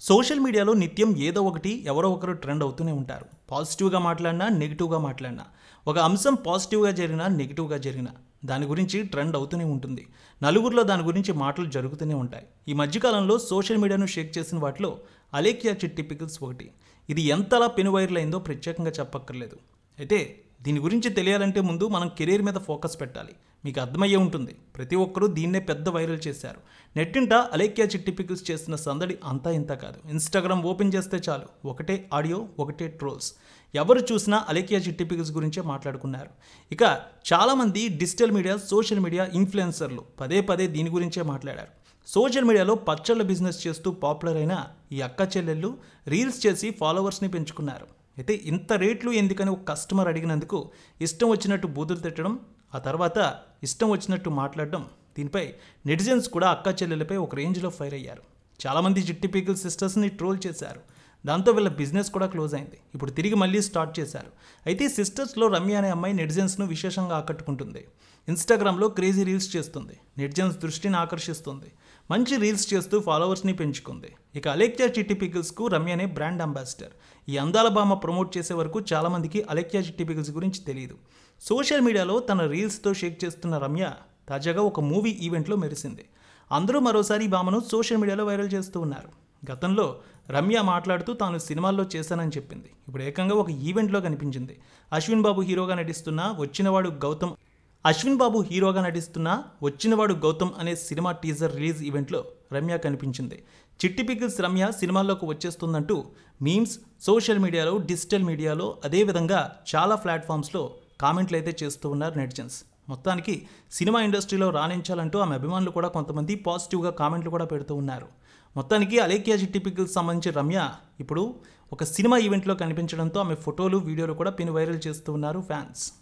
Social మీడియాలో నిత్యం ఏదో ఒకటి ఎవరో ఒకరు ట్రెండ్ అవుతూనే ఉంటారు. పాజిటివ్‌గా మాట్లాడినా, నెగెటివ్‌గా మాట్లాడినా, ఒక అంశం పాజిటివ్‌గా జరిగినా, నెగెటివ్‌గా జరిగినా దాని గురించి ట్రెండ్ అవుతూనే ఉంటుంది. నలుగురిలో దాని గురించి మాటలు జరుగుతూనే ఉంటాయి. ఈ మధ్య కాలంలో సోషల్ మీడియాను షేక్ చేసిన వాటిలో అలేఖ్య చిట్టి పికిల్స్ ఒకటి. ఇది ఎంతలా పెను వైరల్ అయిందో ప్రత్యేకంగా చెప్పక్కర్లేదు. అయితే దీని గురించి తెలియాలంటే ముందు మనం కెరీర్ మీద ఫోకస్ పెట్టాలి. మీకు అర్థమయ్యే ఉంటుంది. ప్రతి ఒక్కరూ దీన్నే పెద్ద వైరల్ చేశారు. నెట్టింట అలేఖ్య చిట్టి పికిల్స్ చేసిన సందడి అంతా ఇంత కాదు. ఇన్‌స్టాగ్రామ్ ఓపెన్ చేస్తే చాలు ఒకటే ఆడియో, ఒకటే ట్రోల్స్. ఎవరు చూసినా అలేఖ్య చిట్టి పికిల్స్ గురించే మాట్లాడుకున్నారు. ఇక చాలామంది డిజిటల్ మీడియా, సోషల్ మీడియా ఇన్‌ఫ్లుయెన్సర్లు పదే పదే దీని గురించే మాట్లాడారు. సోషల్ మీడియాలో పచ్చళ్ళ బిజినెస్ చేస్తూ పాపులర్ అయిన ఈ అక్క చెల్లెళ్ళు రీల్స్ చేసి ఫాలోవర్స్ని పెంచుకున్నారు. అయితే ఇంత రేట్లు ఎందుకని ఒక కస్టమర్ అడిగినందుకు ఇష్టం వచ్చినట్టు బూతులు తిట్టడం, ఆ తర్వాత ఇష్టం వచ్చినట్టు మాట్లాడడం, దీనిపై నెటిజన్స్ కూడా అక్క చెల్లెలపై ఒక రేంజ్లో ఫైర్ అయ్యారు. చాలామంది చిట్టి పికిల్ సిస్టర్స్ని ట్రోల్ చేశారు. దాంతో వీళ్ళ బిజినెస్ కూడా క్లోజ్ అయింది. ఇప్పుడు తిరిగి మళ్ళీ స్టార్ట్ చేశారు. అయితే సిస్టర్స్లో రమ్య అనే అమ్మాయి నెటిజన్స్ను విశేషంగా ఆకట్టుకుంటుంది. ఇన్‌స్టాగ్రామ్లో క్రేజీ రీల్స్ చేస్తుంది. నెటిజన్స్ దృష్టిని ఆకర్షిస్తుంది. మంచి రీల్స్ చేస్తూ ఫాలోవర్స్ని పెంచుకుంది. ఇక అలేఖ్య చిట్టి పికిల్స్కు రమ్యనే బ్రాండ్ అంబాసిడర్. ఈ అందాల భామ ప్రమోట్ చేసే వరకు చాలామందికి అలేఖ్య చిట్టి పికిల్స్ గురించి తెలియదు. సోషల్ మీడియాలో తన రీల్స్తో షేక్ చేస్తున్న రమ్య తాజాగా ఒక మూవీ ఈవెంట్లో మెరిసింది. అందరూ మరోసారి ఈ భామను సోషల్ మీడియాలో వైరల్ చేస్తూ ఉన్నారు. గతంలో రమ్య మాట్లాడుతూ తాను సినిమాల్లో చేశానని చెప్పింది. ఇప్పుడు ఏకంగా ఒక ఈవెంట్లో కనిపించింది. అశ్విన్ బాబు హీరోగా నటిస్తున్న వచ్చినవాడు గౌతమ్ అనే సినిమా టీజర్ రిలీజ్ ఈవెంట్లో రమ్య కనిపించింది. చిట్టి పికిల్స్ రమ్య సినిమాల్లోకి వచ్చేస్తుందంటూ మీమ్స్ సోషల్ మీడియాలో, డిజిటల్ మీడియాలో, అదేవిధంగా చాలా ప్లాట్ఫామ్స్లో కామెంట్లు అయితే చేస్తూ ఉన్నారు నెటిజన్స్. మొత్తానికి సినిమా ఇండస్ట్రీలో రాణించాలంటూ ఆమె అభిమానులు కూడా కొంతమంది పాజిటివ్గా కామెంట్లు కూడా పెడుతూ ఉన్నారు. మొత్తానికి అలేఖ్య చిట్టి పికిల్స్ సంబంధించి రమ్య ఇప్పుడు ఒక సినిమా ఈవెంట్లో కనిపించడంతో ఆమె ఫోటోలు, వీడియోలు కూడా పెను వైరల్ చేస్తూ ఉన్నారు ఫ్యాన్స్.